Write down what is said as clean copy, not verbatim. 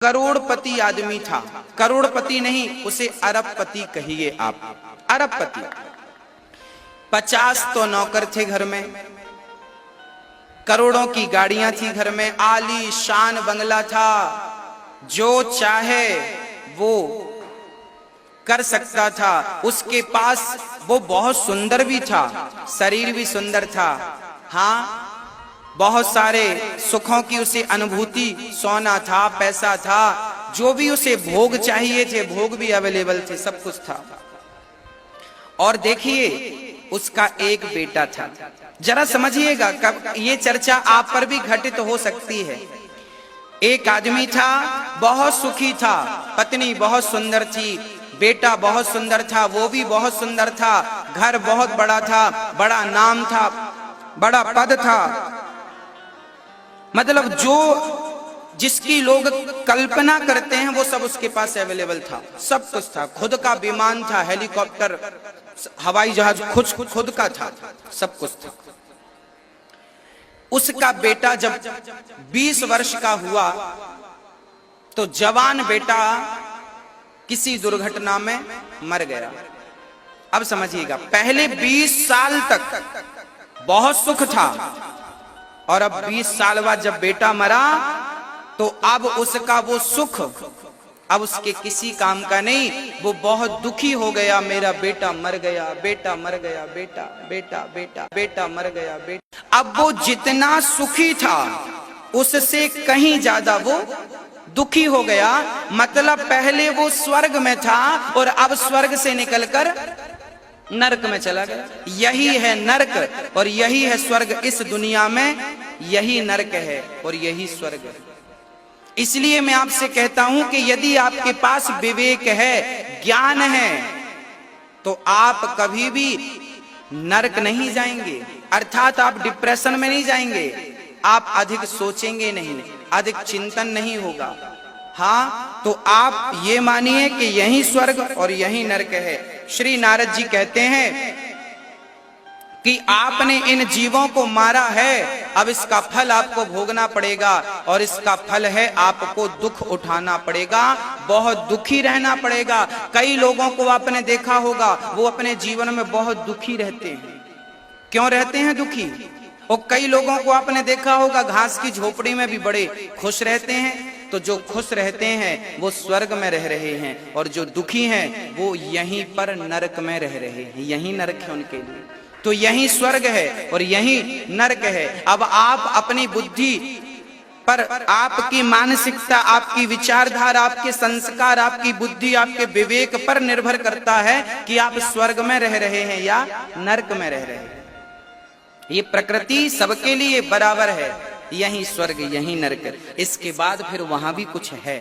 करोड़पति आदमी था, करोड़पति नहीं उसे अरबपति कहिए आप, अरबपति। 50 तो नौकर थे घर में, करोड़ों की गाड़ियां थी घर में, आली शान बंगला था, जो चाहे वो कर सकता था। उसके पास वो बहुत सुंदर भी था, शरीर भी सुंदर था, हाँ बहुत सारे सुखों की उसे अनुभूति, सोना था, पैसा था, जो भी उसे भोग चाहिए थे भोग भी अवेलेबल थे, सब कुछ था। और देखिए उसका एक बेटा था। जरा समझिएगा, कब ये चर्चा आप पर भी घटित हो सकती है। एक आदमी था, बहुत सुखी था, पत्नी बहुत सुंदर थी, बेटा बहुत सुंदर था, वो भी बहुत सुंदर था, घर बहुत बड़ा था, बड़ा नाम था, बड़ा पद था, मतलब जो जिसकी लोग कल्पना करते हैं वो सब उसके पास अवेलेबल था, सब कुछ था। खुद का विमान था, हेलीकॉप्टर, हवाई जहाज खुद का था, सब कुछ था। उसका बेटा जब 20 वर्ष का हुआ तो जवान बेटा किसी दुर्घटना में मर गया। अब समझिएगा, पहले 20 साल तक बहुत सुख था और अब 20 साल बाद जब बेटा मरा तो अब उसका वो सुख अब उसके किसी काम का नहीं, वो बहुत दुखी हो गया, मेरा बेटा मर गया, बेटा मर गया, बेटा बेटा बेटा बेटा मर गया, बेटा। अब वो जितना सुखी था उससे कहीं ज्यादा वो दुखी हो गया। मतलब पहले वो स्वर्ग में था और अब स्वर्ग से निकलकर नरक में चला गया। यही है नरक और यही है स्वर्ग। इस दुनिया में यही नरक है और यही स्वर्ग है। इसलिए मैं आपसे कहता हूं कि यदि आपके पास विवेक है, ज्ञान है, तो आप कभी भी नरक नहीं जाएंगे, अर्थात आप डिप्रेशन में नहीं जाएंगे, आप अधिक सोचेंगे नहीं, अधिक चिंतन नहीं होगा। हाँ, तो आप ये मानिए कि यही स्वर्ग और यही नरक है। श्री नारद जी कहते हैं कि आपने इन जीवों को मारा है, अब इसका फल आपको भोगना पड़ेगा और इसका फल है आपको दुख उठाना पड़ेगा, बहुत दुखी रहना पड़ेगा। कई लोगों को आपने देखा होगा वो अपने जीवन में बहुत दुखी रहते हैं। क्यों रहते हैं दुखी? और कई लोगों को आपने देखा होगा घास की झोपड़ी में भी बड़े खुश रहते हैं। तो जो खुश रहते हैं वो स्वर्ग में रह रहे हैं और जो दुखी हैं वो यहीं पर नरक में रह रहे हैं, यही नरक है उनके लिए। तो यही स्वर्ग है और यही नरक है। अब आप अपनी बुद्धि पर, आपकी मानसिकता, आपकी विचारधारा, आपके संस्कार, आपकी बुद्धि, आपके विवेक पर निर्भर करता है कि आप स्वर्ग में रह रहे हैं या नरक में रह रहे हैं। ये प्रकृति सबके लिए बराबर है, यही स्वर्ग यही नरक, इसके बाद फिर वहां भी कुछ है।